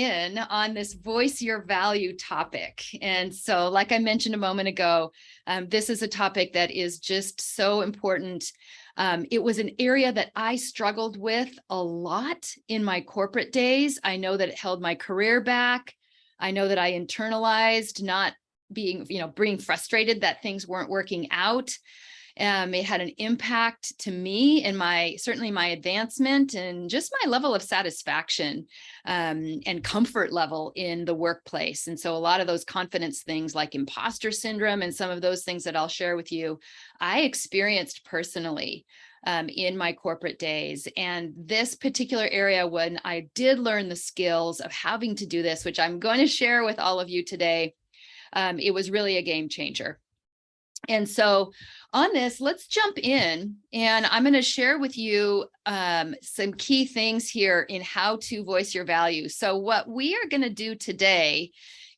in on this voice your value topic. And so, like I mentioned a moment ago, this is a topic that is just so important. It was an area that I struggled with a lot in my corporate days. I know that it held my career back. I know that I internalized not being, being frustrated that things weren't working out. It had an impact to me and certainly my advancement and just my level of satisfaction and comfort level in the workplace. And so a lot of those confidence things like imposter syndrome and some of those things that I'll share with you, I experienced personally in my corporate days. And this particular area, when I did learn the skills of having to do this, which I'm going to share with all of you today, it was really a game changer. And so on this, let's jump in, and I'm going to share with you some key things here in how to voice your value. So what we are going to do today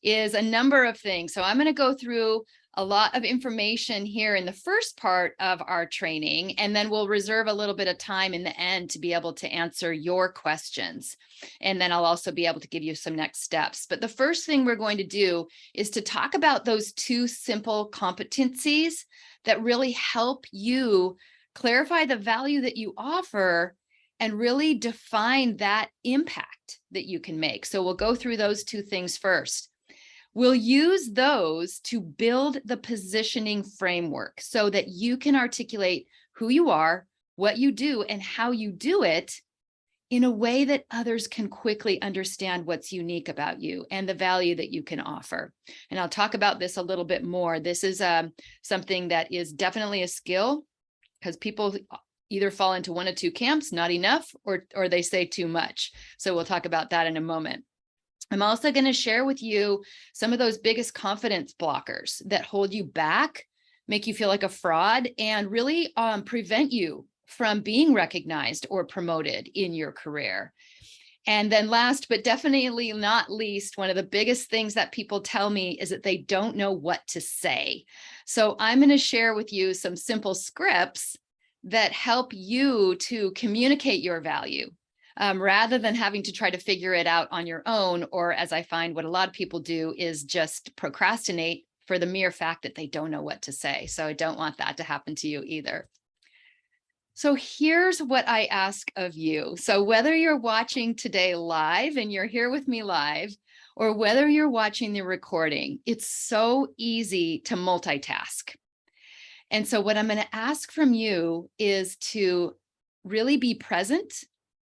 is a number of things. So I'm going to go through a lot of information here in the first part of our training, and then we'll reserve a little bit of time in the end to be able to answer your questions. And then I'll also be able to give you some next steps. But the first thing we're going to do is to talk about those two simple competencies that really help you clarify the value that you offer and really define that impact that you can make. So we'll go through those two things first. We'll use those to build the positioning framework so that you can articulate who you are, what you do, and how you do it in a way that others can quickly understand what's unique about you and the value that you can offer. And I'll talk about this a little bit more. This is something that is definitely a skill, because people either fall into one of two camps, not enough, or they say too much. So we'll talk about that in a moment. I'm also going to share with you some of those biggest confidence blockers that hold you back, make you feel like a fraud, and really prevent you from being recognized or promoted in your career. And then last, but definitely not least, one of the biggest things that people tell me is that they don't know what to say. So I'm going to share with you some simple scripts that help you to communicate your value. Rather than having to try to figure it out on your own, or as I find what a lot of people do is just procrastinate for the mere fact that they don't know what to say. So I don't want that to happen to you either. So here's what I ask of you. So whether you're watching today live and you're here with me live, or whether you're watching the recording, it's so easy to multitask. And so what I'm going to ask from you is to really be present,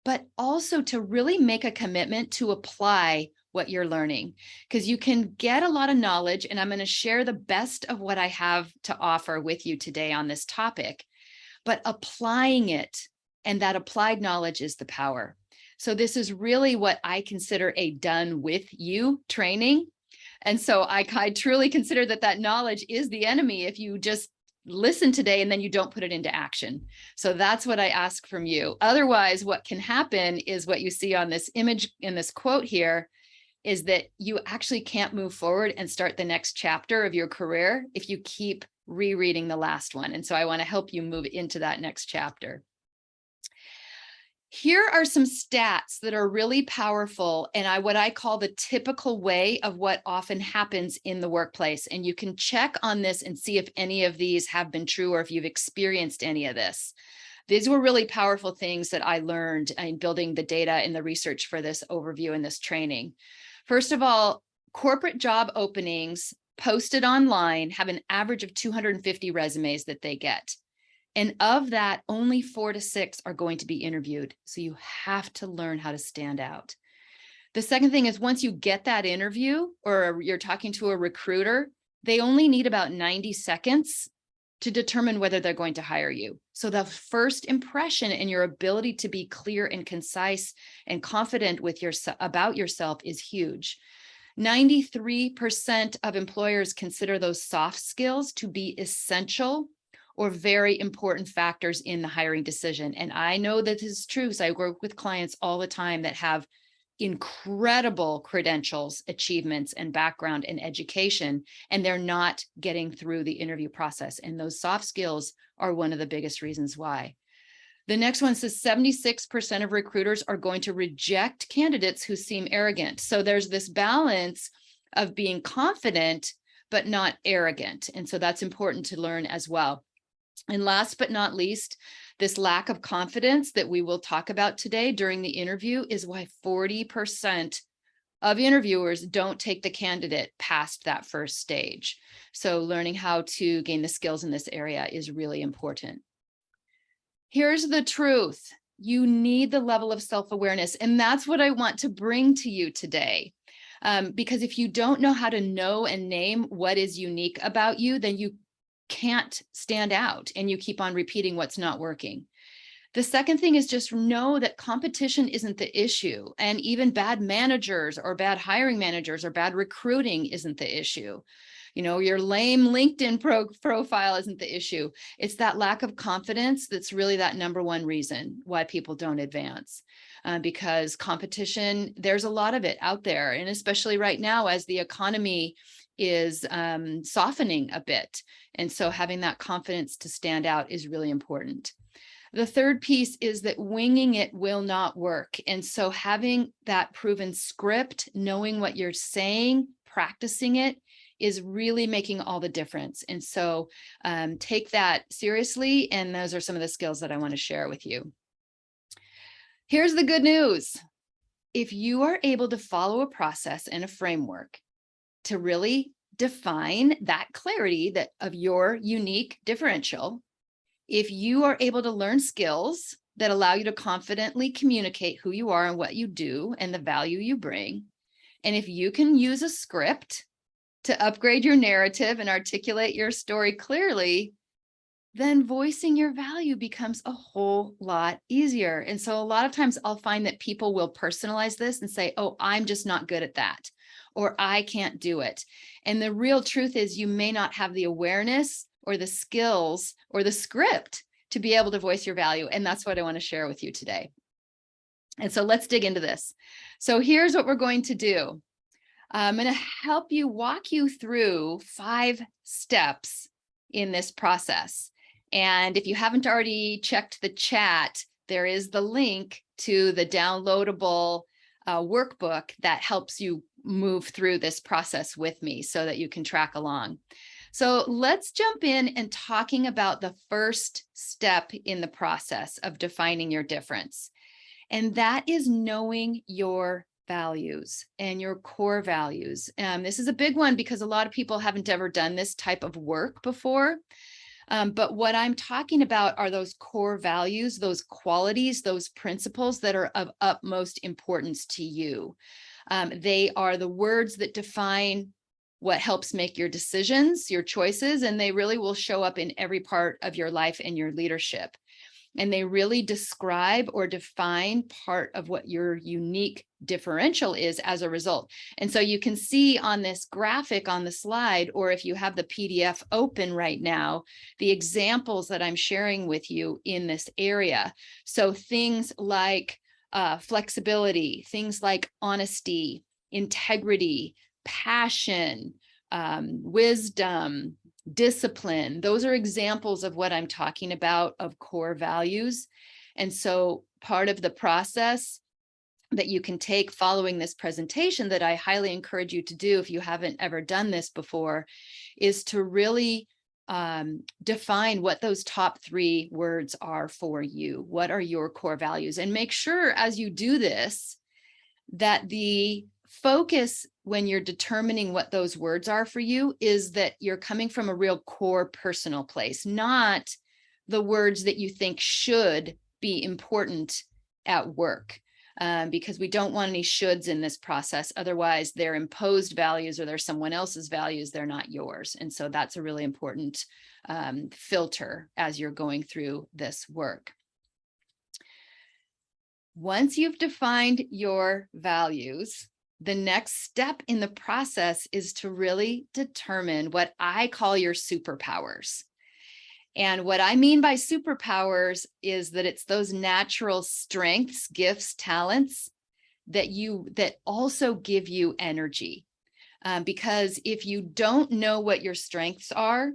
but also to really make a commitment to apply what you're learning, because you can get a lot of knowledge, and I'm going to share the best of what I have to offer with you today on this topic, but applying it, and that applied knowledge is the power. So this is really what I consider a done with you training. And so I truly consider that knowledge is the enemy if you just listen today and then you don't put it into action. So that's what I ask from you. Otherwise, what can happen is what you see on this image in this quote here is that you actually can't move forward and start the next chapter of your career if you keep rereading the last one. And so I want to help you move into that next chapter. Here are some stats that are really powerful, and what I call the typical way of what often happens in the workplace. And you can check on this and see if any of these have been true or if you've experienced any of this. These were really powerful things that I learned in building the data and the research for this overview and this training. First of all, corporate job openings posted online have an average of 250 resumes that they get. And of that, only 4 to 6 are going to be interviewed. So you have to learn how to stand out. The second thing is, once you get that interview or you're talking to a recruiter, they only need about 90 seconds to determine whether they're going to hire you. So the first impression and your ability to be clear and concise and confident with about yourself is huge. 93% of employers consider those soft skills to be essential or very important factors in the hiring decision. And I know that this is true. So I work with clients all the time that have incredible credentials, achievements, and background and education, and they're not getting through the interview process. And those soft skills are one of the biggest reasons why. The next one says 76% of recruiters are going to reject candidates who seem arrogant. So there's this balance of being confident, but not arrogant. And so that's important to learn as well. And last but not least, this lack of confidence that we will talk about today during the interview is why 40% of interviewers don't take the candidate past that first stage. So learning how to gain the skills in this area is really important. Here's the truth. You need the level of self-awareness, and that's what I want to bring to you today. Because if you don't know how to know and name what is unique about you, then you can't stand out and you keep on repeating what's not working. The second thing is just know that competition isn't the issue, and even bad managers or bad hiring managers or bad recruiting isn't the issue. You know, your lame LinkedIn profile isn't the issue. It's that lack of confidence that's really that number one reason why people don't advance. Because competition, there's a lot of it out there, and especially right now as the economy is softening a bit. And so having that confidence to stand out is really important. The third piece is that winging it will not work. And so having that proven script, knowing what you're saying, practicing it, is really making all the difference. And so take that seriously. And those are some of the skills that I want to share with you. Here's the good news. If you are able to follow a process and a framework to really define that clarity that of your unique differential, if you are able to learn skills that allow you to confidently communicate who you are and what you do and the value you bring, and if you can use a script to upgrade your narrative and articulate your story clearly, then voicing your value becomes a whole lot easier. And so a lot of times I'll find that people will personalize this and say, oh, I'm just not good at that, or I can't do it. And the real truth is you may not have the awareness or the skills or the script to be able to voice your value. And that's what I want to share with you today. And so let's dig into this. So here's what we're going to do. I'm going to help you walk you through 5 steps in this process. And if you haven't already checked the chat, there is the link to the downloadable workbook that helps you move through this process with me so that you can track along. So let's jump in and talking about the first step in the process of defining your difference. And that is knowing your values and your core values. This is a big one because a lot of people haven't ever done this type of work before. But what I'm talking about are those core values, those qualities, those principles that are of utmost importance to you. They are the words that define what helps make your decisions, your choices, and they really will show up in every part of your life and your leadership. And they really describe or define part of what your unique differential is as a result. And so you can see on this graphic on the slide, or if you have the PDF open right now, the examples that I'm sharing with you in this area. So things like flexibility, things like honesty, integrity, passion, wisdom, discipline. Those are examples of what I'm talking about of core values. And so part of the process that you can take following this presentation that I highly encourage you to do if you haven't ever done this before is to really define what those top 3 words are for you. What are your core values? And make sure as you do this that the focus when you're determining what those words are for you is that you're coming from a real core personal place, not the words that you think should be important at work, because we don't want any shoulds in this process. Otherwise, they're imposed values or they're someone else's values. They're not yours. And so that's a really important filter as you're going through this work. Once you've defined your values, the next step in the process is to really determine what I call your superpowers. And what I mean by superpowers is that it's those natural strengths, gifts, talents that also give you energy. Because if you don't know what your strengths are,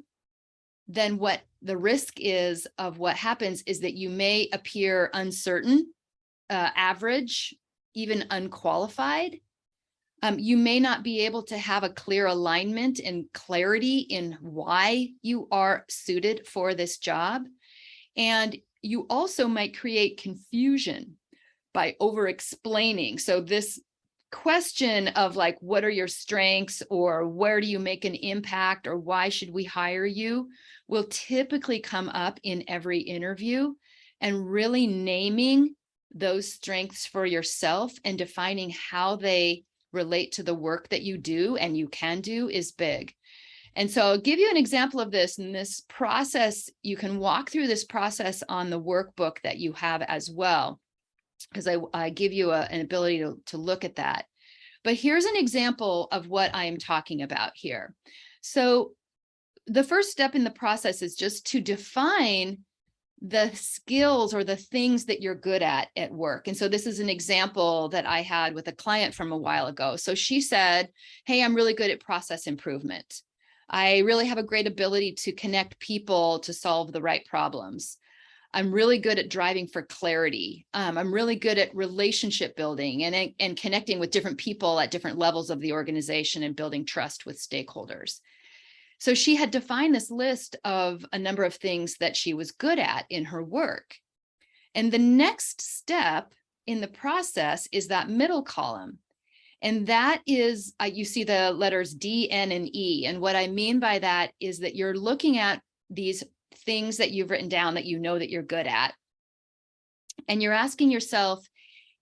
then what the risk is of what happens is that you may appear uncertain, average, even unqualified. You may not be able to have a clear alignment and clarity in why you are suited for this job. And you also might create confusion by over-explaining. So this question of like, what are your strengths, or where do you make an impact, or why should we hire you, will typically come up in every interview. And really naming those strengths for yourself and defining how they relate to the work that you do and you can do is big. And so I'll give you an example of this. In this process, you can walk through this process on the workbook that you have as well, because I give you an ability to look at that. But here's an example of what I am talking about here. So the first step in the process is just to define the skills or the things that you're good at work. And so this is an example that I had with a client from a while ago. So she said, hey, I'm really good at process improvement. I really have a great ability to connect people to solve the right problems. I'm really good at driving for clarity. I'm really good at relationship building and connecting with different people at different levels of the organization and building trust with stakeholders. So she had defined this list of a number of things that she was good at in her work. And the next step in the process is that middle column. And that is, you see the letters D, N, and E. And what I mean by that is that you're looking at these things that you've written down that you know that you're good at. And you're asking yourself,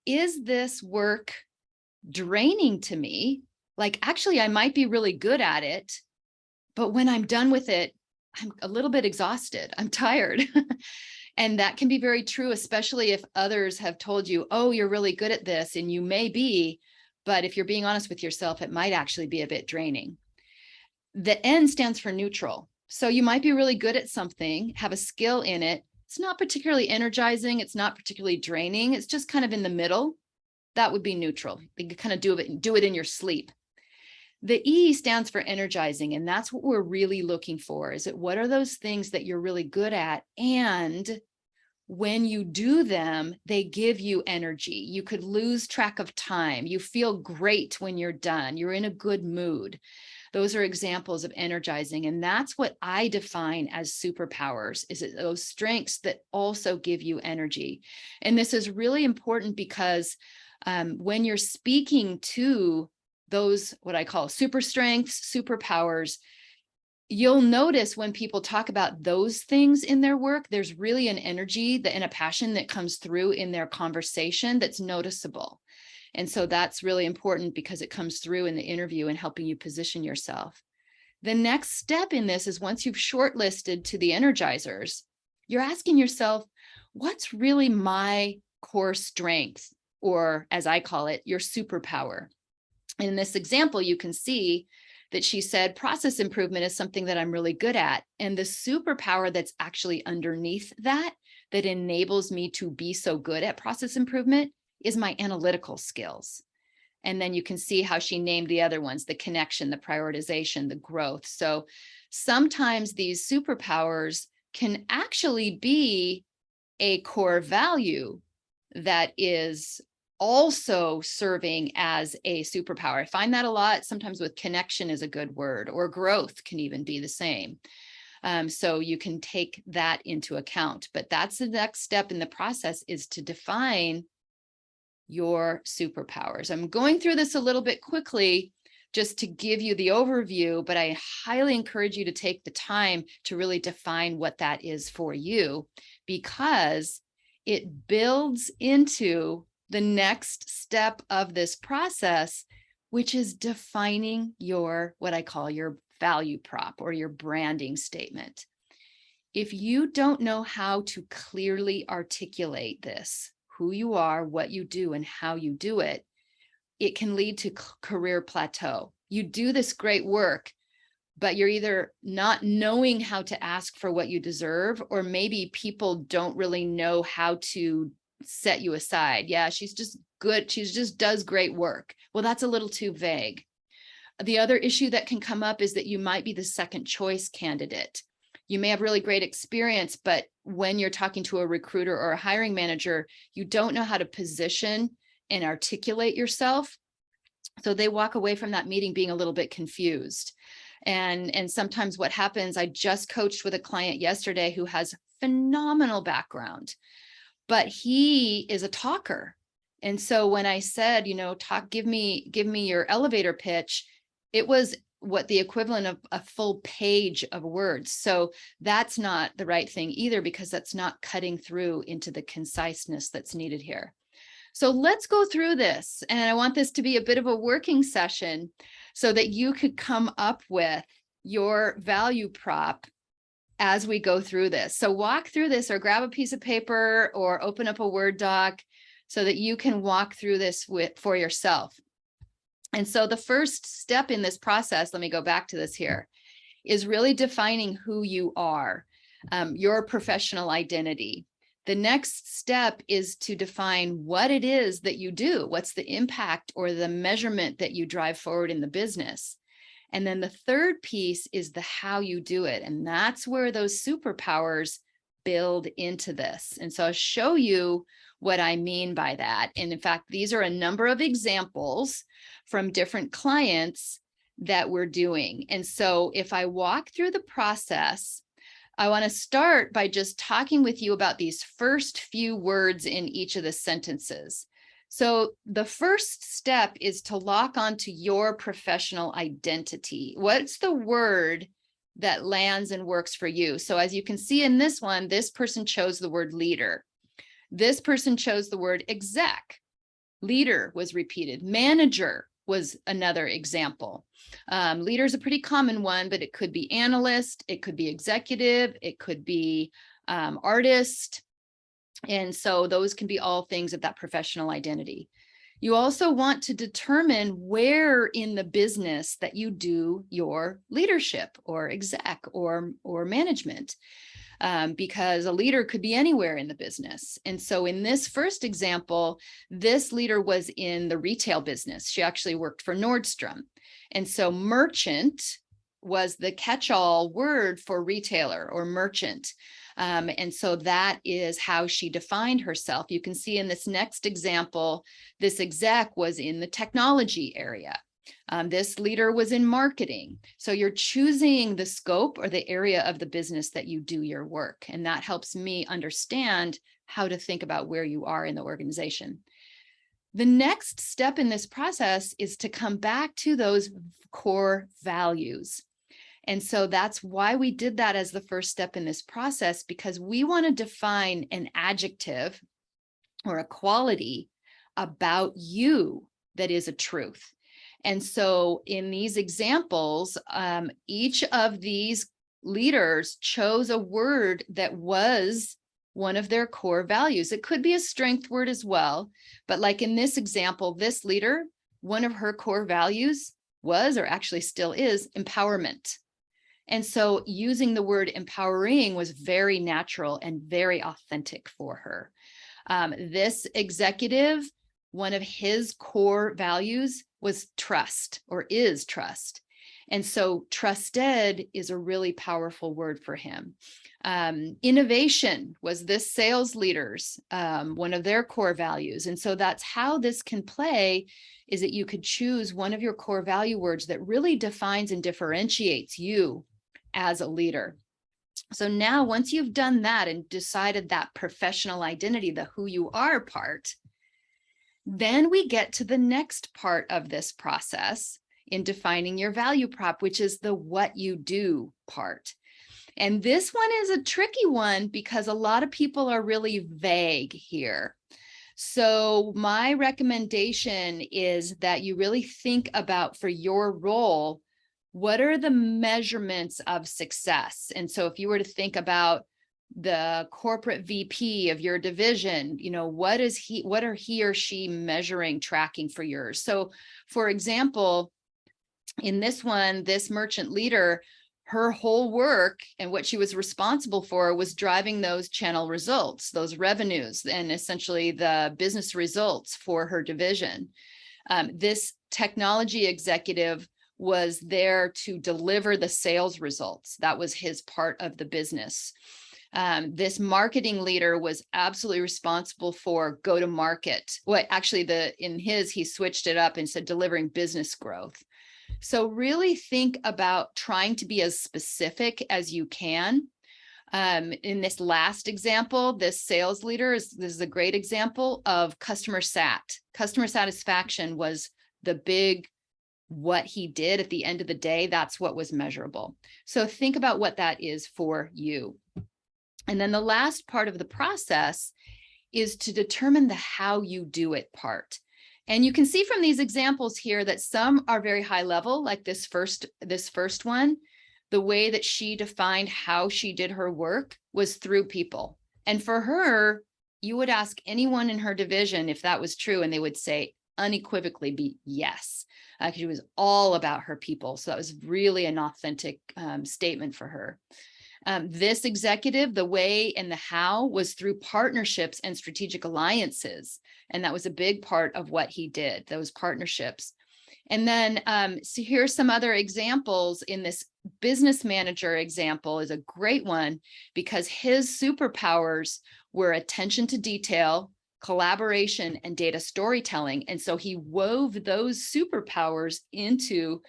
is this work draining to me? Like, actually, I might be really good at it, but when I'm done with it, I'm a little bit exhausted. I'm tired. And that can be very true, especially if others have told you, oh, you're really good at this, and you may be, but if you're being honest with yourself, it might actually be a bit draining. The N stands for neutral. So you might be really good at something, have a skill in it. It's not particularly energizing. It's not particularly draining. It's just kind of in the middle. That would be neutral. You can kind of do it in your sleep. The E stands for energizing, and that's what we're really looking for. Is it, what are those things that you're really good at? And when you do them, they give you energy. You could lose track of time. You feel great when you're done. You're in a good mood. Those are examples of energizing. And that's what I define as superpowers, is it those strengths that also give you energy. And this is really important because when you're speaking to those, what I call super strengths, superpowers, you'll notice when people talk about those things in their work, there's really an energy and a passion that comes through in their conversation that's noticeable. And so that's really important because it comes through in the interview and helping you position yourself. The next step in this is, once you've shortlisted to the energizers, you're asking yourself, what's really my core strength, or as I call it, your superpower? In this example, you can see that she said process improvement is something that I'm really good at. And the superpower that's actually underneath that enables me to be so good at process improvement is my analytical skills. And then you can see how she named the other ones: the connection, the prioritization, the growth. So sometimes these superpowers can actually be a core value that is also serving as a superpower. I find that a lot. Sometimes with connection is a good word, or growth can even be the same. So you can take that into account. But that's the next step in the process, is to define your superpowers. I'm going through this a little bit quickly just to give you the overview, but I highly encourage you to take the time to really define what that is for you, because it builds into the next step of this process, which is defining your, what I call your value prop, or your branding statement. If you don't know how to clearly articulate this, who you are, what you do, and how you do it, it can lead to career plateau. You do this great work, but you're either not knowing how to ask for what you deserve, or maybe people don't really know how to set you aside. Yeah, she's just good. She just does great work. Well, that's a little too vague. The other issue that can come up is that you might be the second choice candidate. You may have really great experience, but when you're talking to a recruiter or a hiring manager, you don't know how to position and articulate yourself. So they walk away from that meeting being a little bit confused. And sometimes what happens, I just coached with a client yesterday who has phenomenal background, but he is a talker. And so when I said, give me your elevator pitch, it was what the equivalent of a full page of words. So that's not the right thing either, because that's not cutting through into the conciseness that's needed here. So let's go through this. And I want this to be a bit of a working session so that you could come up with your value prop as we go through this. So walk through this, or grab a piece of paper or open up a Word doc so that you can walk through this for yourself. And so the first step in this process, let me go back to this here, is really defining who you are, your professional identity. The next step is to define what it is that you do. What's the impact or the measurement that you drive forward in the business? And then the third piece is the how you do it. And that's where those superpowers build into this. And so I'll show you what I mean by that. And in fact, these are a number of examples from different clients that we're doing. And so if I walk through the process, I want to start by just talking with you about these first few words in each of the sentences. So the first step is to lock onto your professional identity. What's the word that lands and works for you? So as you can see in this one, this person chose the word leader. This person chose the word exec. Leader was repeated. Manager was another example. Leader is a pretty common one, but it could be analyst, it could be executive, it could be artist. And so those can be all things of that professional identity. You also want to determine where in the business that you do your leadership or exec or management, because a leader could be anywhere in the business. And so in this first example, this leader was in the retail business. She actually worked for Nordstrom. And so merchant was the catch-all word for retailer or merchant. And so that is how she defined herself. You can see in this next example, this exec was in the technology area. This leader was in marketing. So you're choosing the scope or the area of the business that you do your work. And that helps me understand how to think about where you are in the organization. The next step in this process is to come back to those core values. And so that's why we did that as the first step in this process, because we want to define an adjective or a quality about you that is a truth. And so in these examples, each of these leaders chose a word that was one of their core values. It could be a strength word as well, but like in this example, this leader, one of her core values was, or actually still is, empowerment. And so using the word empowering was very natural and very authentic for her. This executive, one of his core values was trust, or is trust. And so trusted is a really powerful word for him. Innovation was this sales leader's, one of their core values. And so that's how this can play, is that you could choose one of your core value words that really defines and differentiates you as a leader. So now once you've done that and decided that professional identity, the who you are part, then we get to the next part of this process in defining your value prop, which is the what you do part. And this one is a tricky one because a lot of people are really vague here. So my recommendation is that you really think about, for your role, what are the measurements of success? And so if you were to think about the corporate VP of your division, what are he or she measuring, tracking for yours? So for example, in this one, this merchant leader, her whole work and what she was responsible for was driving those channel results, those revenues, and essentially the business results for her division. This technology executive was there to deliver the sales results. That was his part of the business. This marketing leader was absolutely responsible for go-to-market. Well, actually, he switched it up and said delivering business growth. So really think about trying to be as specific as you can. In this last example, this sales leader this is a great example of customer sat. Customer satisfaction was the big what he did at the end of the day. That's what was measurable. So think about what that is for you. And then the last part of the process is to determine the how you do it part. And you can see from these examples here that some are very high level, like this first one. The way that she defined how she did her work was through people. And for her, you would ask anyone in her division if that was true, and they would say unequivocally be yes, because it was all about her people. So that was really an authentic statement for her. This executive, the way and the how was through partnerships and strategic alliances. And that was a big part of what he did, those partnerships. And then, so here's some other examples. In this business manager example is a great one because his superpowers were attention to detail, collaboration, and data storytelling. And so he wove those superpowers into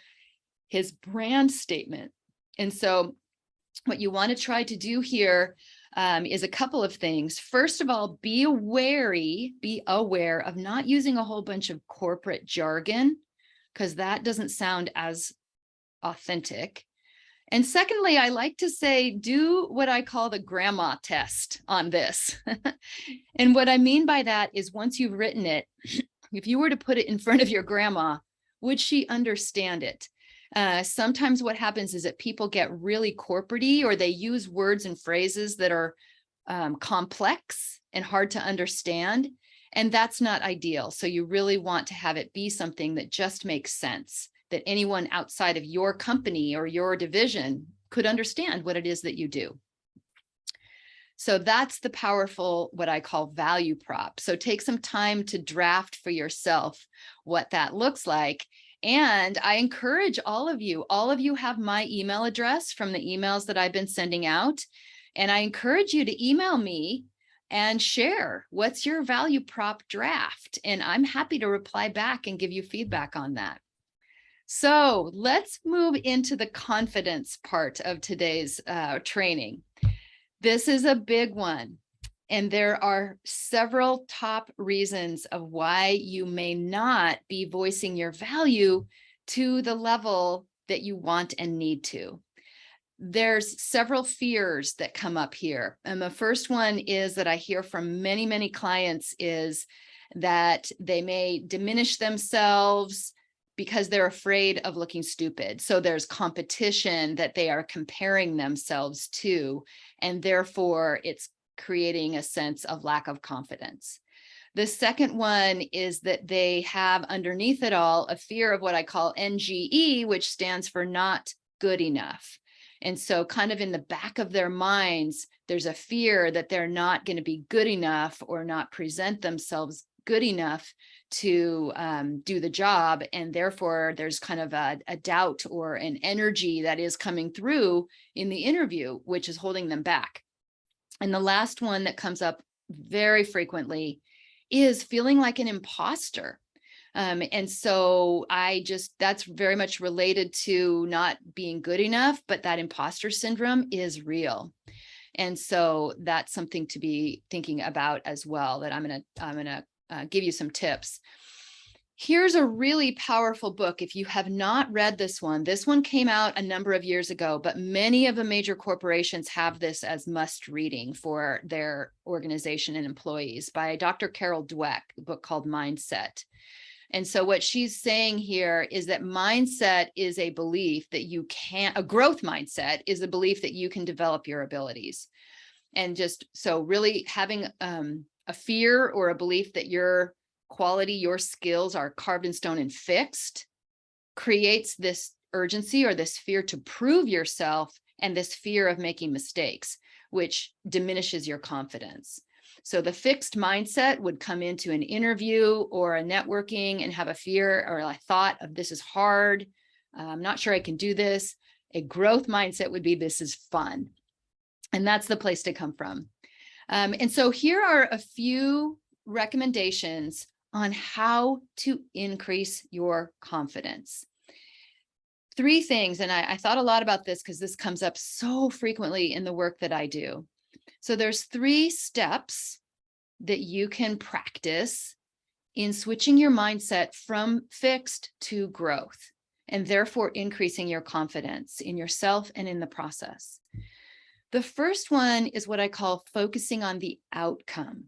his brand statement. And so what you want to try to do here is a couple of things. First of all, be aware of not using a whole bunch of corporate jargon, because that doesn't sound as authentic. And secondly, I like to say, do what I call the grandma test on this. And what I mean by that is once you've written it, if you were to put it in front of your grandma, would she understand it? Sometimes what happens is that people get really corporate-y, or they use words and phrases that are complex and hard to understand. And that's not ideal. So you really want to have it be something that just makes sense, that anyone outside of your company or your division could understand what it is that you do. So that's the powerful, what I call value prop. So take some time to draft for yourself what that looks like. And I encourage all of you have my email address from the emails that I've been sending out. And I encourage you to email me and share what's your value prop draft. And I'm happy to reply back and give you feedback on that. So let's move into the confidence part of today's training. This is a big one. And there are several top reasons of why you may not be voicing your value to the level that you want and need to. There's several fears that come up here. And the first one is that I hear from many, many clients is that they may diminish themselves because they're afraid of looking stupid. So there's competition that they are comparing themselves to, and therefore it's creating a sense of lack of confidence. The second one is that they have underneath it all a fear of what I call NGE, which stands for not good enough. And so kind of in the back of their minds, there's a fear that they're not going to be good enough or not present themselves good enough to do the job. And therefore, there's kind of a doubt or an energy that is coming through in the interview, which is holding them back. And the last one that comes up very frequently is feeling like an imposter. And so that's very much related to not being good enough, but that imposter syndrome is real. And so that's something to be thinking about as well, that I'm gonna give you some tips. Here's a really powerful book. If you have not read this one came out a number of years ago, but many of the major corporations have this as must reading for their organization and employees, by Dr. Carol Dweck, a book called Mindset. And so what she's saying here is that mindset is a belief that a growth mindset is a belief that you can develop your abilities. And just so really having a fear or a belief that your quality, your skills are carved in stone and fixed creates this urgency or this fear to prove yourself, and this fear of making mistakes, which diminishes your confidence. So the fixed mindset would come into an interview or a networking and have a fear or a thought of this is hard. I'm not sure I can do this. A growth mindset would be, this is fun. And that's the place to come from. And so here are a few recommendations on how to increase your confidence. 3 things, and I thought a lot about this because this comes up so frequently in the work that I do. So there's 3 steps that you can practice in switching your mindset from fixed to growth, and therefore increasing your confidence in yourself and in the process. The first one is what I call focusing on the outcome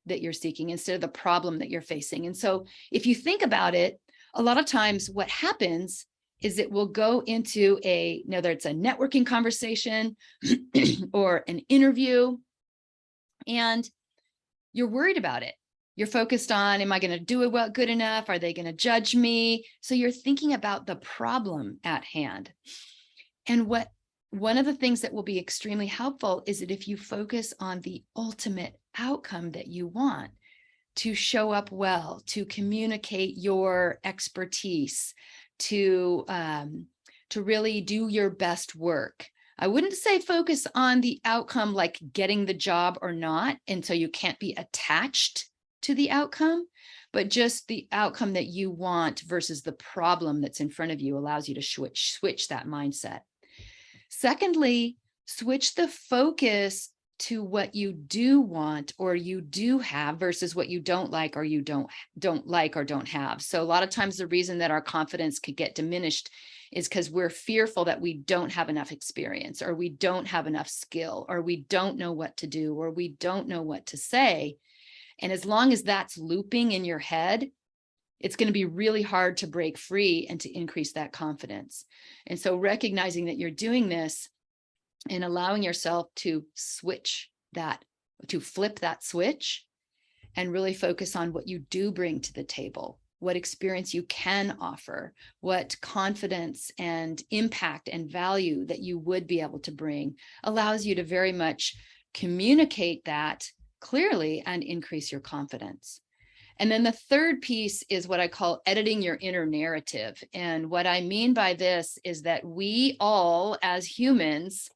that you're seeking instead of the problem that you're facing. And so if you think about it, a lot of times what happens is it will go into whether it's a networking conversation or an interview, and you're worried about it. You're focused on, am I going to do it well, good enough? Are they going to judge me? So you're thinking about the problem at hand. And one of the things that will be extremely helpful is that if you focus on the ultimate outcome that you want, to show up well, to communicate your expertise, to really do your best work. I wouldn't say focus on the outcome like getting the job or not, and so you can't be attached to the outcome, but just the outcome that you want versus the problem that's in front of you allows you to switch that mindset. Secondly, switch the focus to what you do want or you do have versus what you don't like or you don't like or don't have. So a lot of times the reason that our confidence could get diminished is because we're fearful that we don't have enough experience, or we don't have enough skill, or we don't know what to do, or we don't know what to say. And as long as that's looping in your head, it's going to be really hard to break free and to increase that confidence. And so recognizing that you're doing this and allowing yourself to switch that, to flip that switch and really focus on what you do bring to the table, what experience you can offer, what confidence and impact and value that you would be able to bring, allows you to very much communicate that clearly and increase your confidence. And then the third piece is what I call editing your inner narrative. And what I mean by this is that we all, as humans,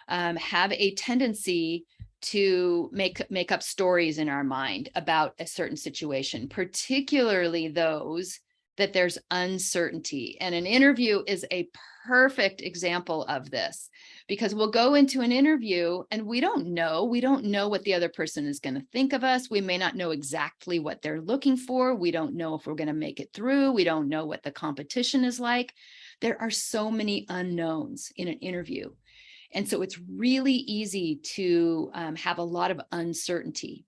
have a tendency to make up stories in our mind about a certain situation, particularly those that there's uncertainty. And an interview is a perfect example of this, because we'll go into an interview and we don't know what the other person is going to think of us. We may not know exactly what they're looking for. We don't know if we're going to make it through. We don't know what the competition is like. There are so many unknowns in an interview. And so it's really easy to have a lot of uncertainty.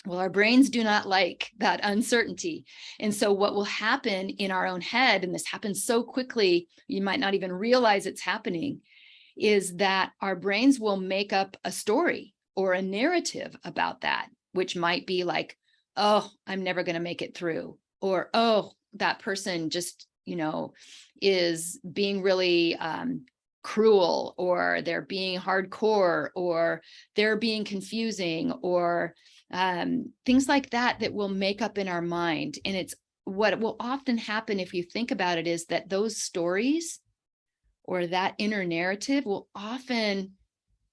Well, our brains do not like that uncertainty. And so what will happen in our own head, and this happens so quickly, you might not even realize it's happening, is that our brains will make up a story or a narrative about that, which might be like, oh, I'm never going to make it through. Or, oh, that person just, is being really cruel, or they're being hardcore, or they're being confusing, or things like that will make up in our mind. And it's what will often happen, if you think about it, is that those stories or that inner narrative will often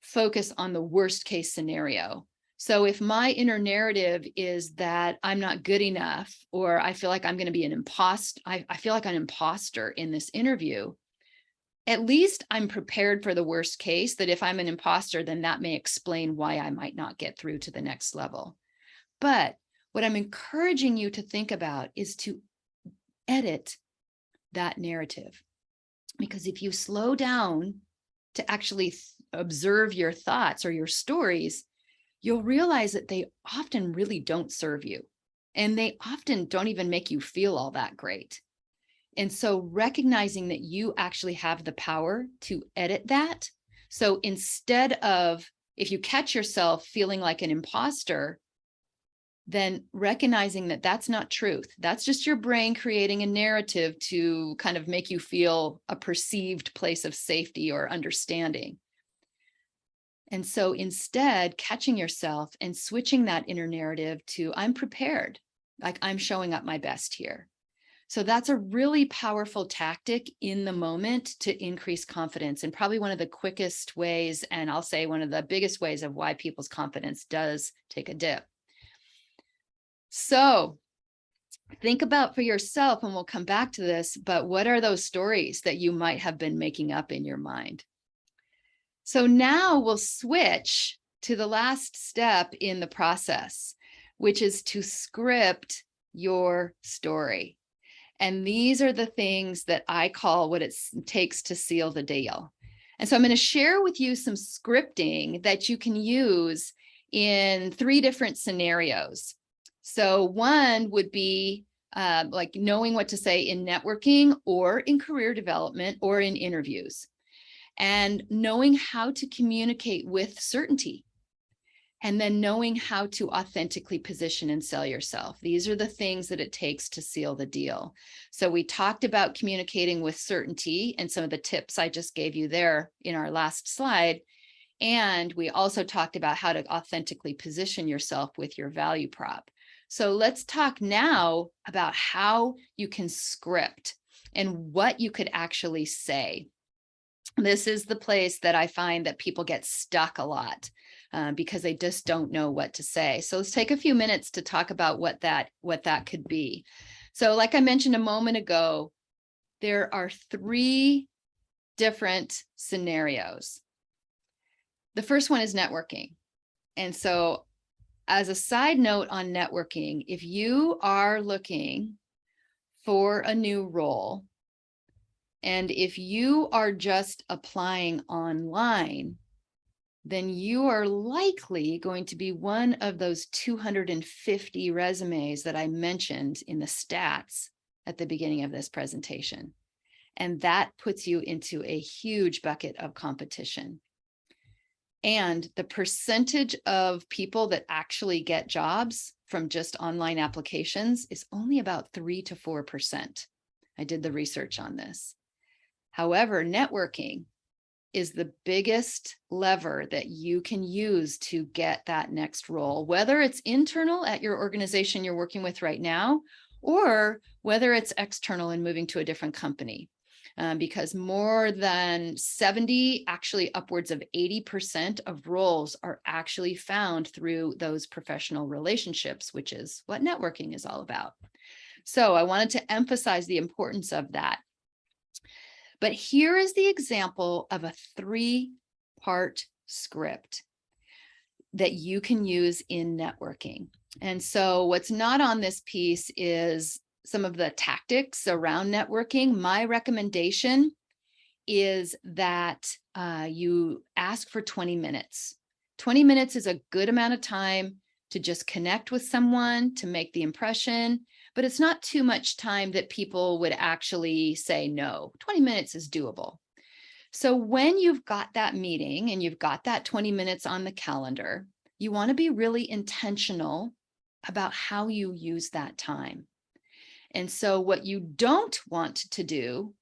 focus on the worst case scenario. So if my inner narrative is that I'm not good enough, or I feel like I'm going to be an imposter, I feel like an imposter in this interview, at least I'm prepared for the worst case, that if I'm an imposter, then that may explain why I might not get through to the next level. But what I'm encouraging you to think about is to edit that narrative. Because if you slow down to actually observe your thoughts or your stories, you'll realize that they often really don't serve you. And they often don't even make you feel all that great. And so recognizing that you actually have the power to edit that. So instead of, if you catch yourself feeling like an imposter, then recognizing that that's not truth. That's just your brain creating a narrative to kind of make you feel a perceived place of safety or understanding. And so instead, catching yourself and switching that inner narrative to, I'm prepared, like I'm showing up my best here. So that's a really powerful tactic in the moment to increase confidence, and probably one of the quickest ways, and I'll say one of the biggest ways of why people's confidence does take a dip. So think about for yourself, and we'll come back to this, but what are those stories that you might have been making up in your mind? So now we'll switch to the last step in the process, which is to script your story. And these are the things that I call what it takes to seal the deal. And so I'm going to share with you some scripting that you can use in 3 different scenarios. So one would be like knowing what to say in networking or in career development or in interviews, and knowing how to communicate with certainty, and then knowing how to authentically position and sell yourself. These are the things that it takes to seal the deal. So we talked about communicating with certainty and some of the tips I just gave you there in our last slide. And we also talked about how to authentically position yourself with your value prop. So let's talk now about how you can script and what you could actually say. This is the place that I find that people get stuck a lot because they just don't know what to say. So let's take a few minutes to talk about what that could be. So like I mentioned a moment ago, there are 3 different scenarios. The first one is networking. And so as a side note on networking, if you are looking for a new role, and if you are just applying online, then you are likely going to be one of those 250 resumes that I mentioned in the stats at the beginning of this presentation. And that puts you into a huge bucket of competition. And the percentage of people that actually get jobs from just online applications is only about 3 to 4%. I did the research on this. However, networking is the biggest lever that you can use to get that next role, whether it's internal at your organization you're working with right now, or whether it's external and moving to a different company. Because more than 70, actually upwards of 80% of roles are actually found through those professional relationships, which is what networking is all about. So I wanted to emphasize the importance of that. But here is the example of a 3-part script that you can use in networking. And so what's not on this piece is some of the tactics around networking. My recommendation is that you ask for 20 minutes. 20 minutes is a good amount of time to just connect with someone, to make the impression, but it's not too much time that people would actually say no. 20 minutes is doable. So when you've got that meeting and you've got that 20 minutes on the calendar, you want to be really intentional about how you use that time. And so what you don't want to do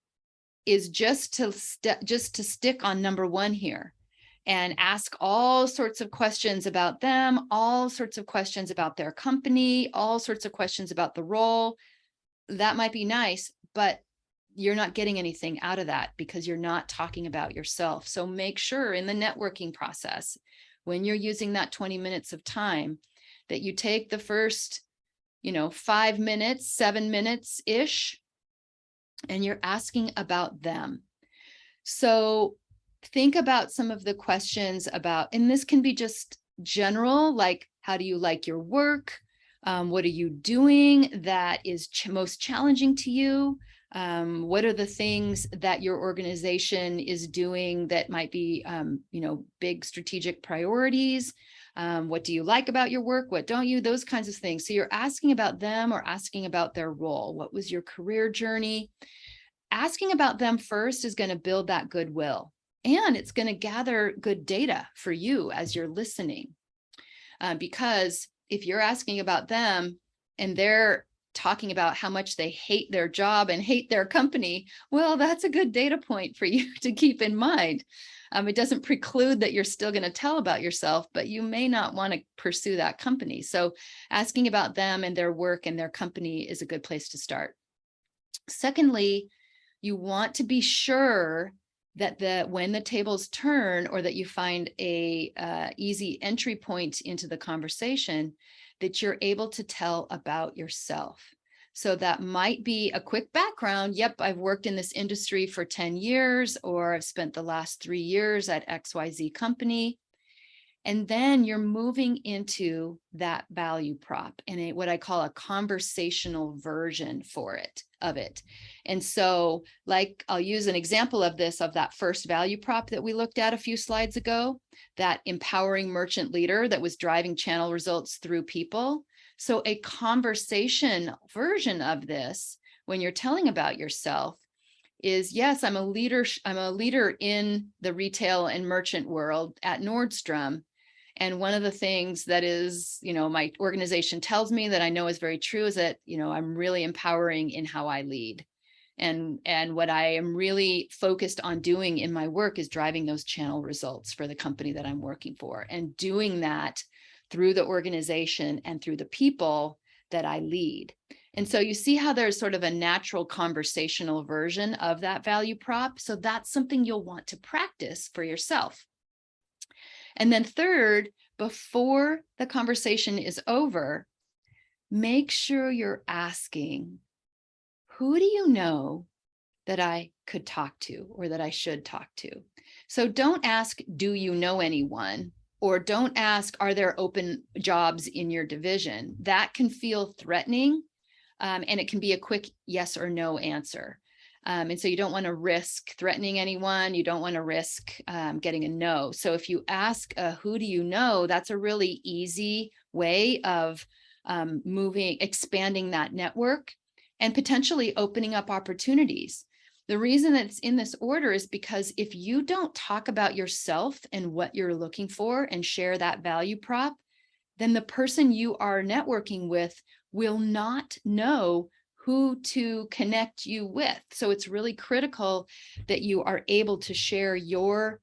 is just to stick on number 1 here and ask all sorts of questions about them, all sorts of questions about their company, all sorts of questions about the role. That might be nice, but you're not getting anything out of that because you're not talking about yourself. So make sure in the networking process, when you're using that 20 minutes of time, that you take the first 5 minutes, 7 minutes-ish, and you're asking about them. So think about some of the questions about, and this can be just general, like, how do you like your work? What are you doing that is most challenging to you? What are the things that your organization is doing that might be, big strategic priorities? What do you like about your work? What don't you? Those kinds of things. So you're asking about them or asking about their role. What was your career journey? Asking about them first is going to build that goodwill, and it's going to gather good data for you as you're listening. Because if you're asking about them and they're talking about how much they hate their job and hate their company, well, that's a good data point for you to keep in mind. It doesn't preclude that you're still going to tell about yourself, but you may not want to pursue that company. So asking about them and their work and their company is a good place to start. Secondly, you want to be sure that when the tables turn, or that you find a easy entry point into the conversation, that you're able to tell about yourself. So that might be a quick background. Yep, I've worked in this industry for 10 years, or I've spent the last 3 years at XYZ company. And then you're moving into that value prop and what I call a conversational version of it. And so, like, I'll use an example of this, of that first value prop that we looked at a few slides ago, that empowering merchant leader that was driving channel results through people. So a conversation version of this, when you're telling about yourself, is, yes, I'm a leader in the retail and merchant world at Nordstrom. And one of the things that is, my organization tells me that I know is very true is that, I'm really empowering in how I lead. And what I am really focused on doing in my work is driving those channel results for the company that I'm working for, and doing that through the organization and through the people that I lead. And so you see how there's sort of a natural conversational version of that value prop. So that's something you'll want to practice for yourself. And then third, before the conversation is over, make sure you're asking, who do you know that I could talk to, or that I should talk to? So don't ask, do you know anyone? Or don't ask, are there open jobs in your division? That can feel threatening, and it can be a quick yes or no answer. And so you don't want to risk threatening anyone. You don't want to risk getting a no. So if you ask, who do you know, that's a really easy way of expanding that network and potentially opening up opportunities. The reason that it's in this order is because if you don't talk about yourself and what you're looking for and share that value prop, then the person you are networking with will not know who to connect you with. So it's really critical that you are able to share your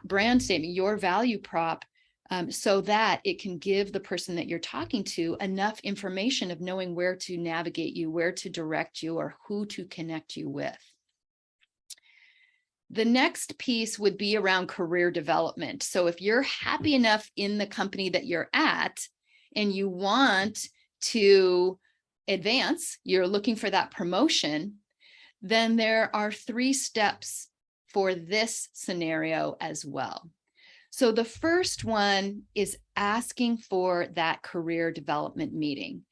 brand statement, your value prop, so that it can give the person that you're talking to enough information of knowing where to navigate you, where to direct you, or who to connect you with. The next piece would be around career development. So if you're happy enough in the company that you're at and you want to advance, you're looking for that promotion, then there are 3 steps for this scenario as well. So the first one is asking for that career development meeting.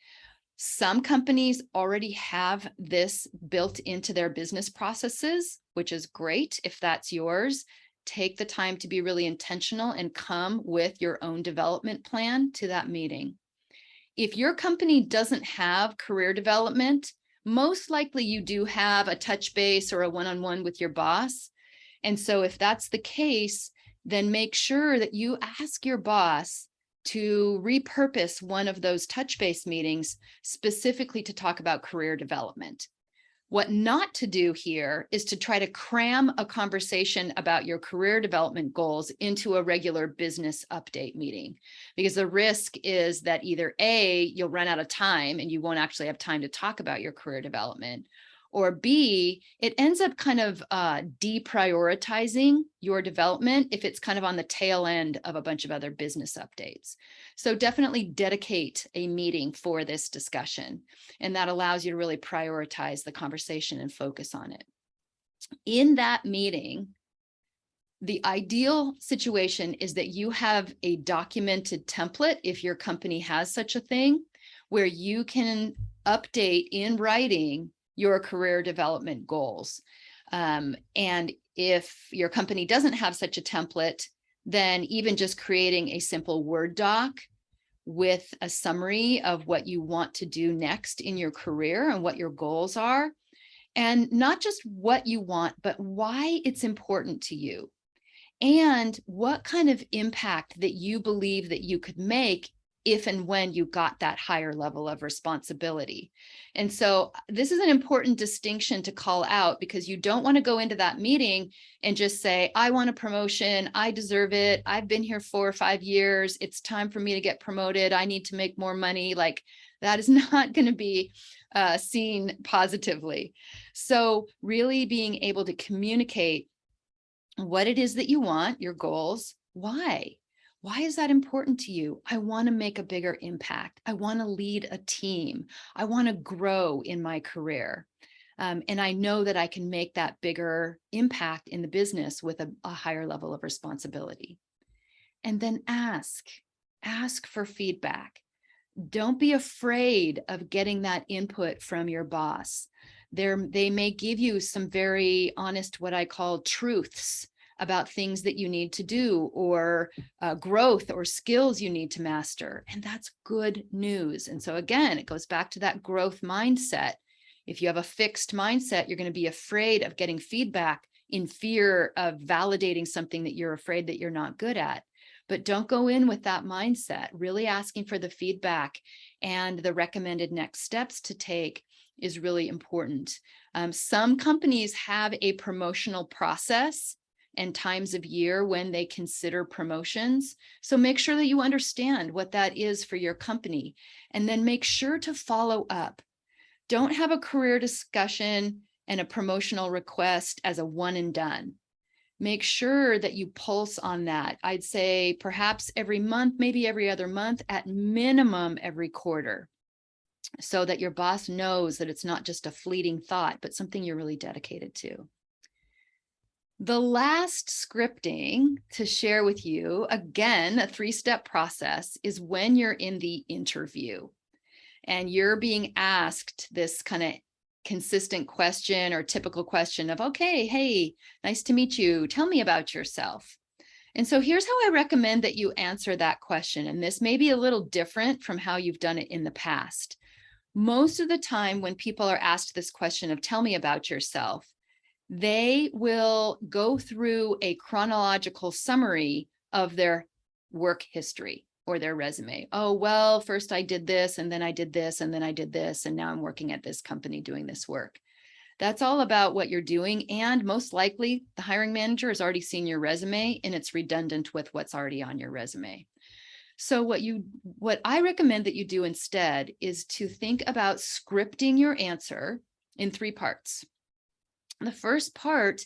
Some companies already have this built into their business processes, which is great. If that's yours, take the time to be really intentional and come with your own development plan to that meeting. If your company doesn't have career development, most likely you do have a touch base or a one-on-one with your boss. And so if that's the case, then make sure that you ask your boss to repurpose one of those touch base meetings specifically to talk about career development. What not to do here is to try to cram a conversation about your career development goals into a regular business update meeting, because the risk is that either A, you'll run out of time and you won't actually have time to talk about your career development, or B, it ends up kind of deprioritizing your development if it's kind of on the tail end of a bunch of other business updates. So definitely dedicate a meeting for this discussion, and that allows you to really prioritize the conversation and focus on it. In that meeting, the ideal situation is that you have a documented template, if your company has such a thing, where you can update in writing your career development goals. And if your company doesn't have such a template, then even just creating a simple Word doc with a summary of what you want to do next in your career and what your goals are, and not just what you want, but why it's important to you, and what kind of impact that you believe that you could make if and when you got that higher level of responsibility. And so this is an important distinction to call out, because you don't want to go into that meeting and just say, I want a promotion, I deserve it, I've been here 4 or 5 years, it's time for me to get promoted, I need to make more money. Like, That is not going to be seen positively. So really being able to communicate what it is that you want, your goals, why? Why is that important to you? I want to make a bigger impact. I want to lead a team. I want to grow in my career. And I know that I can make that bigger impact in the business with a higher level of responsibility. And then ask for feedback. Don't be afraid of getting that input from your boss. They may give you some very honest, what I call truths about things that you need to do, or growth or skills you need to master. And that's good news. And so again, it goes back to that growth mindset. If you have a fixed mindset, you're going to be afraid of getting feedback in fear of validating something that you're afraid that you're not good at. But don't go in with that mindset. Really asking for the feedback and the recommended next steps to take is really important. Some companies have a promotional process and times of year when they consider promotions. So make sure that you understand what that is for your company, and then make sure to follow up. Don't have a career discussion and a promotional request as a one and done. Make sure that you pulse on that. I'd say perhaps every month, maybe every other month, at minimum every quarter, so that your boss knows that it's not just a fleeting thought, but something you're really dedicated to. The last scripting to share with you, again, a 3-step process, is when you're in the interview and you're being asked this kind of consistent question or typical question of, okay, hey, nice to meet you. Tell me about yourself. And so here's how I recommend that you answer that question. And this may be a little different from how you've done it in the past. Most of the time when people are asked this question of, tell me about yourself, they will go through a chronological summary of their work history or their resume. Oh, well, first I did this, and then I did this, and then I did this, and now I'm working at this company doing this work. That's all about what you're doing. And most likely the hiring manager has already seen your resume and it's redundant with what's already on your resume. So what I recommend that you do instead is to think about scripting your answer in 3 parts. The first part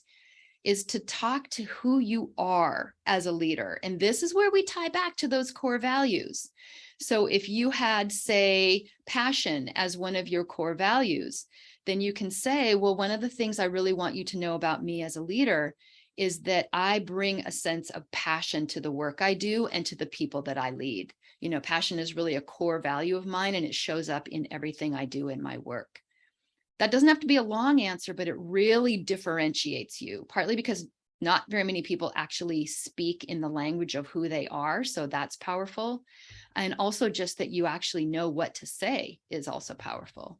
is to talk to who you are as a leader. And this is where we tie back to those core values. So if you had, say, passion as one of your core values, then you can say, well, one of the things I really want you to know about me as a leader is that I bring a sense of passion to the work I do and to the people that I lead. You know, passion is really a core value of mine, and it shows up in everything I do in my work. That doesn't have to be a long answer, but it really differentiates you, partly because not very many people actually speak in the language of who they are. So that's powerful. And also just that you actually know what to say is also powerful.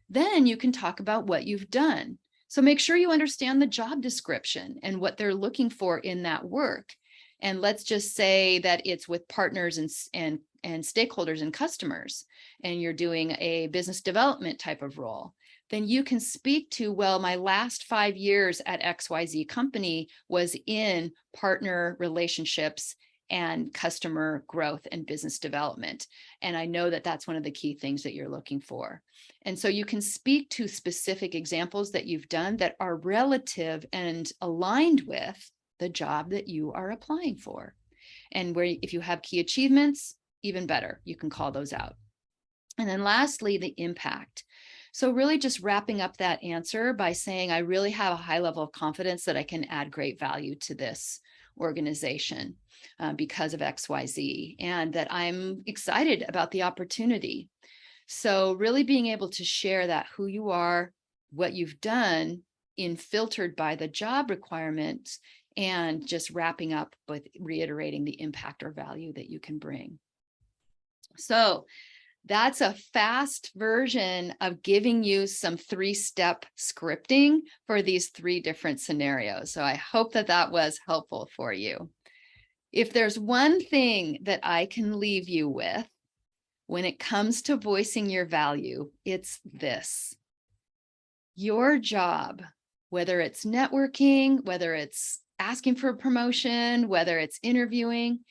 Then you can talk about what you've done. So make sure you understand the job description and what they're looking for in that work. And let's just say that it's with partners and stakeholders and customers, and you're doing a business development type of role. Then you can speak to, well, my last 5 years at XYZ company was in partner relationships and customer growth and business development. And I know that that's one of the key things that you're looking for. And so you can speak to specific examples that you've done that are relative and aligned with the job that you are applying for. And where if you have key achievements, even better, you can call those out. And then lastly, the impact. So really just wrapping up that answer by saying, I really have a high level of confidence that I can add great value to this organization because of XYZ, and that I'm excited about the opportunity. So really being able to share that who you are, what you've done, in filtered by the job requirements, and just wrapping up with reiterating the impact or value that you can bring. So that's a fast version of giving you some 3-step scripting for these 3 different scenarios. So I hope that that was helpful for you. If there's one thing that I can leave you with when it comes to voicing your value, it's this. Your job, whether it's networking, whether it's asking for a promotion, whether it's interviewing,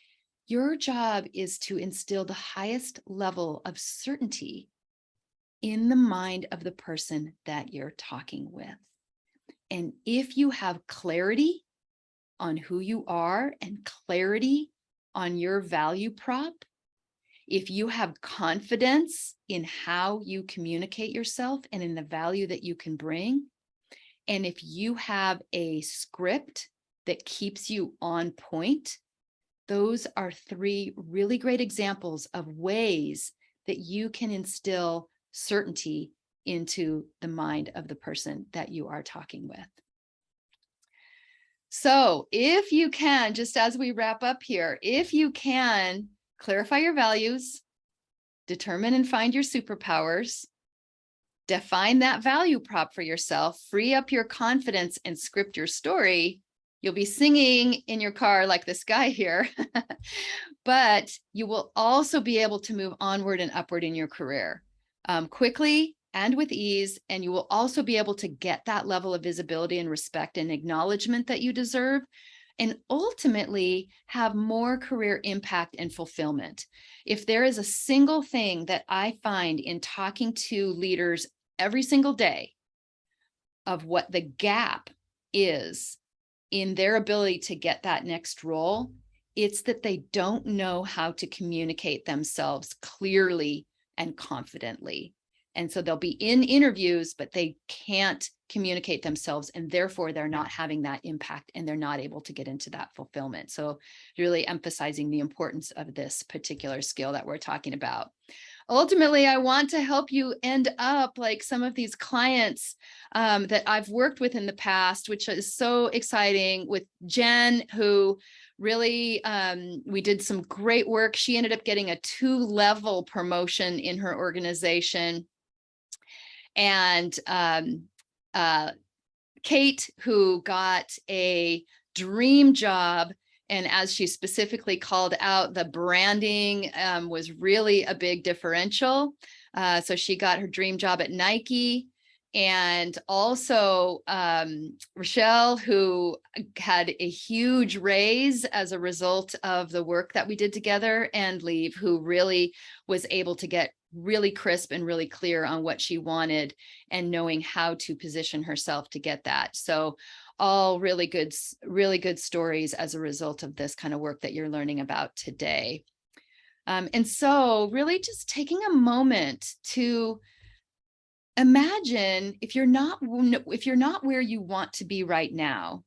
your job is to instill the highest level of certainty in the mind of the person that you're talking with. And if you have clarity on who you are and clarity on your value prop, if you have confidence in how you communicate yourself and in the value that you can bring, and if you have a script that keeps you on point, those are 3 really great examples of ways that you can instill certainty into the mind of the person that you are talking with. So if you can, just as we wrap up here, if you can clarify your values, determine and find your superpowers, define that value prop for yourself, free up your confidence and script your story, you'll be singing in your car like this guy here, but you will also be able to move onward and upward in your career quickly and with ease. And you will also be able to get that level of visibility and respect and acknowledgement that you deserve, and ultimately have more career impact and fulfillment. If there is a single thing that I find in talking to leaders every single day of what the gap is in their ability to get that next role, it's that they don't know how to communicate themselves clearly and confidently. And so they'll be in interviews, but they can't communicate themselves, and therefore they're not having that impact and they're not able to get into that fulfillment. So really emphasizing the importance of this particular skill that we're talking about. Ultimately, I want to help you end up like some of these clients that I've worked with in the past, which is so exciting, with Jen, who really, we did some great work. She ended up getting a 2-level promotion in her organization. And Kate, who got a dream job, and as she specifically called out, the branding was really a big differential. So she got her dream job at Nike. And also Rochelle, who had a huge raise as a result of the work that we did together, and Leave, who really was able to get really crisp and really clear on what she wanted and knowing how to position herself to get that. So all really good stories as a result of this kind of work that you're learning about today. And so really just taking a moment to imagine, if you're not where you want to be right now,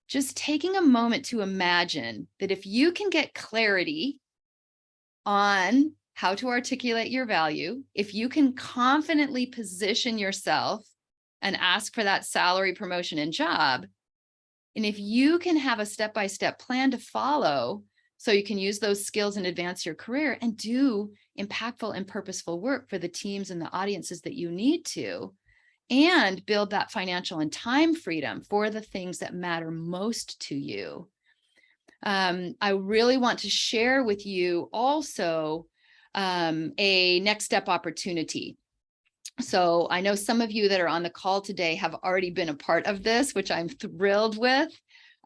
just taking a moment to imagine that if you can get clarity on how to articulate your value, if you can confidently position yourself and ask for that salary, promotion, and job, and if you can have a step-by-step plan to follow so you can use those skills and advance your career and do impactful and purposeful work for the teams and the audiences that you need to, and build that financial and time freedom for the things that matter most to you. I really want to share with you also a next step opportunity. So I know some of you that are on the call today have already been a part of this, which I'm thrilled with.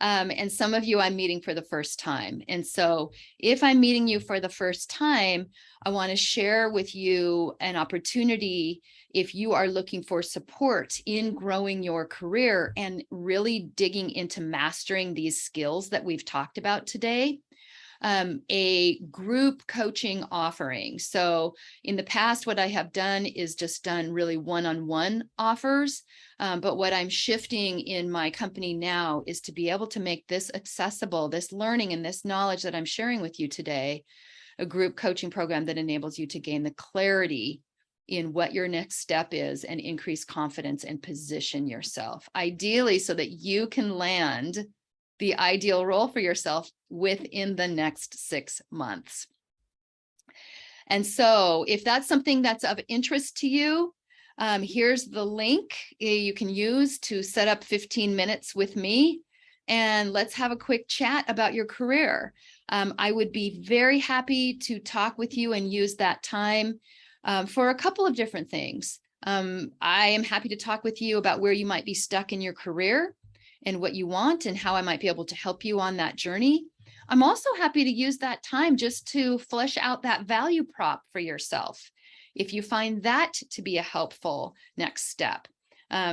And some of you I'm meeting for the first time. And so if I'm meeting you for the first time, I want to share with you an opportunity if you are looking for support in growing your career and really digging into mastering these skills that we've talked about today. A group coaching offering. So in the past, what I have done is just done really one-on-one offers. But what I'm shifting in my company now is to be able to make this accessible, this learning and this knowledge that I'm sharing with you today, a group coaching program that enables you to gain the clarity in what your next step is and increase confidence and position yourself, ideally so that you can land the ideal role for yourself within the next 6 months. And so if that's something that's of interest to you, here's the link you can use to set up 15 minutes with me, and let's have a quick chat about your career. I would be very happy to talk with you and use that time for a couple of different things. I am happy to talk with you about where you might be stuck in your career and what you want and how I might be able to help you on that journey. I'm also happy to use that time just to flesh out that value prop for yourself. if you find that to be a helpful next step.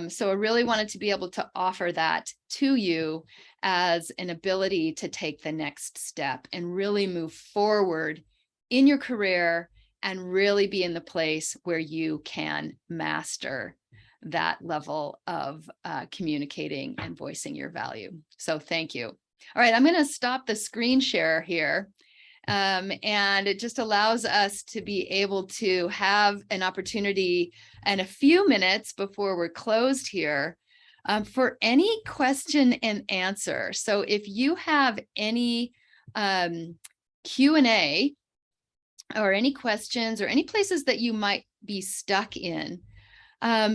So I really wanted to be able to offer that to you as an ability to take the next step and really move forward in your career and really be in the place where you can master that level of communicating and voicing your value. So thank you. All right, I'm going to stop the screen share here. And it just allows us to be able to have an opportunity and a few minutes before we're closed here for any question and answer. So if you have any Q&A or any questions or any places that you might be stuck in,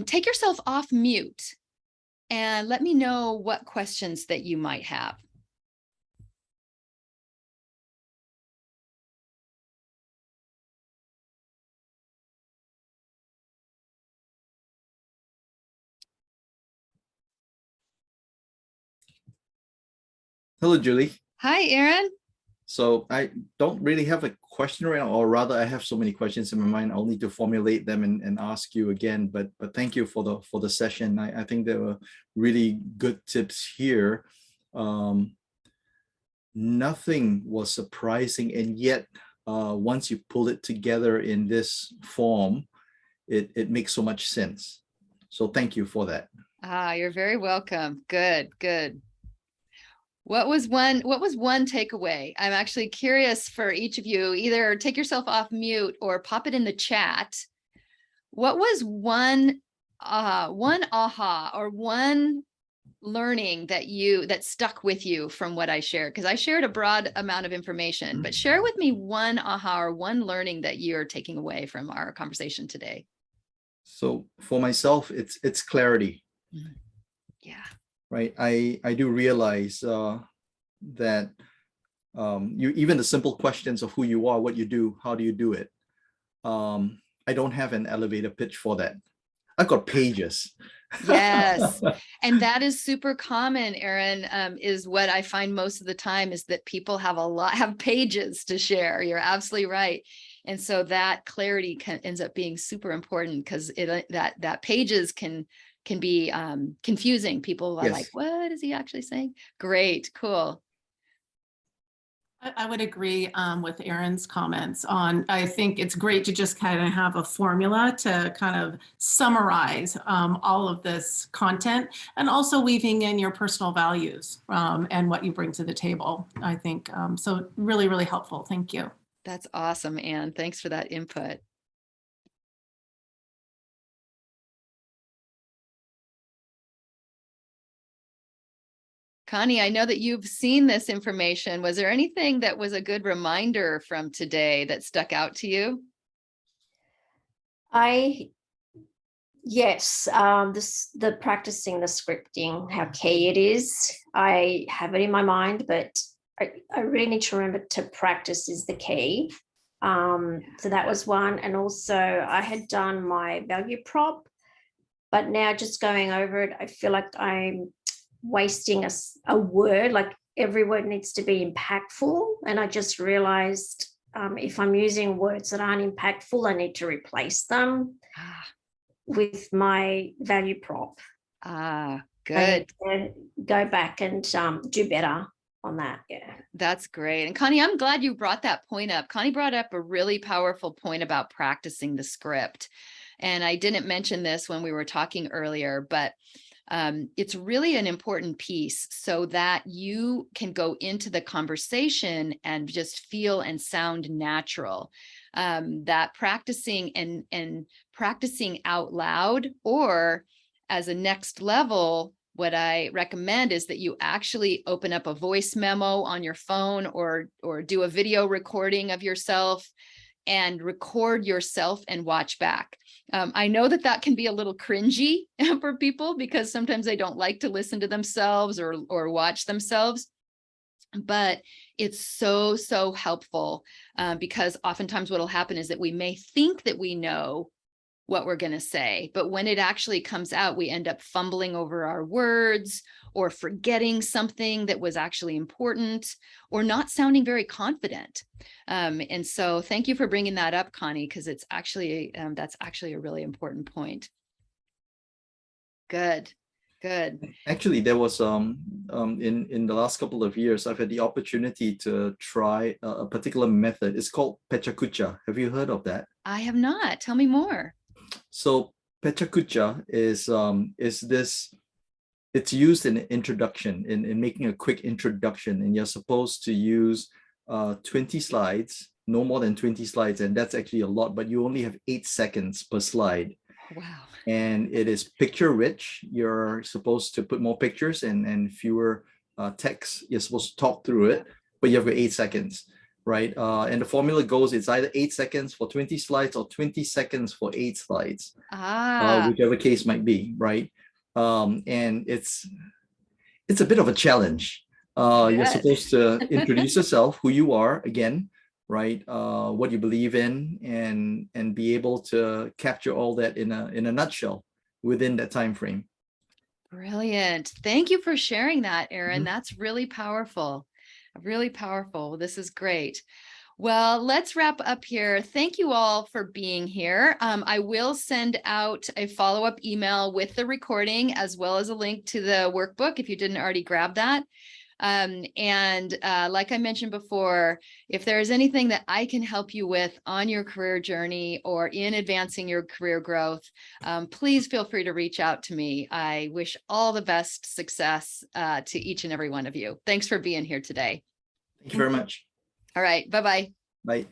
take yourself off mute and let me know what questions that you might have. Hello, Julie. Hi, Aaron. So I don't really have a question right now, or rather I have so many questions in my mind. I'll need to formulate them and ask you again, but thank you for the session. I think there were really good tips here. Nothing was surprising, and yet once you pull it together in this form, it makes so much sense. So thank you for that. You're very welcome. Good, good. What was one takeaway? I'm actually curious for each of you, either take yourself off mute or pop it in the chat. What was one aha or one learning that stuck with you from what I shared? Because I shared a broad amount of information, but share with me one aha or one learning that you're taking away from our conversation today. So for myself, it's clarity. Yeah. Right. I do realize that even the simple questions of who you are, what you do, how do you do it? I don't have an elevator pitch for that. I've got pages. Yes. And that is super common, Aaron, is what I find most of the time is that people have pages to share. You're absolutely right. And so that clarity ends up being super important because that pages can be confusing. People are like, what is he actually saying? Great, cool. I would agree with Aaron's comments on, I think it's great to just kind of have a formula to kind of summarize all of this content, and also weaving in your personal values and what you bring to the table, I think. So really, really helpful. Thank you. That's awesome, Anne. Thanks for that input. Connie, I know that you've seen this information. Was there anything that was a good reminder from today that stuck out to you? Yes, the practicing the scripting, how key it is. I have it in my mind, but I really need to remember to practice is the key. So that was one. And also I had done my value prop, but now just going over it, I feel like I'm wasting a word, like every word needs to be impactful. And I just realized if I'm using words that aren't impactful, I need to replace them with my value prop. Good. Go back and do better on that. Yeah, that's great. And Connie, I'm glad you brought that point up. Connie brought up a really powerful point about practicing the script. And I didn't mention this when we were talking earlier, but it's really an important piece so that you can go into the conversation and just feel and sound natural. That practicing and practicing out loud, or as a next level, what I recommend is that you actually open up a voice memo on your phone or do a video recording of yourself and record yourself and watch back. I know that can be a little cringy for people because sometimes they don't like to listen to themselves or watch themselves, but it's so helpful because oftentimes what will happen is that we may think that we know what we're going to say. But when it actually comes out, we end up fumbling over our words or forgetting something that was actually important or not sounding very confident. And so thank you for bringing that up, Connie, because it's actually, that's actually a really important point. Good. Good. Actually, there was in the last couple of years, I've had the opportunity to try a particular method. It's called pecha. Have you heard of that? I have not. Tell me more. So pecha is this. It's used in introduction, in making a quick introduction, and you're supposed to use 20 slides, no more than 20 slides, and that's actually a lot. But you only have 8 seconds per slide. Wow. And it is picture rich. You're supposed to put more pictures and fewer text. You're supposed to talk through it, but you have 8 seconds, right? And the formula goes, it's either 8 seconds for 20 slides or 20 seconds for 8 slides, whichever case might be, right? And it's a bit of a challenge. You're supposed to introduce yourself, who you are, again, right? What you believe in, and be able to capture all that in a nutshell within that time frame. Brilliant. Thank you for sharing that, Aaron. That's really powerful. Really powerful. This is great. Well, let's wrap up here. Thank you all for being here. I will send out a follow-up email with the recording as well as a link to the workbook if you didn't already grab that. Like I mentioned before, if there is anything that I can help you with on your career journey or in advancing your career growth, please feel free to reach out to me. I wish all the best success to each and every one of you. Thanks for being here today. Thank you very much. All right. Bye-bye. Bye.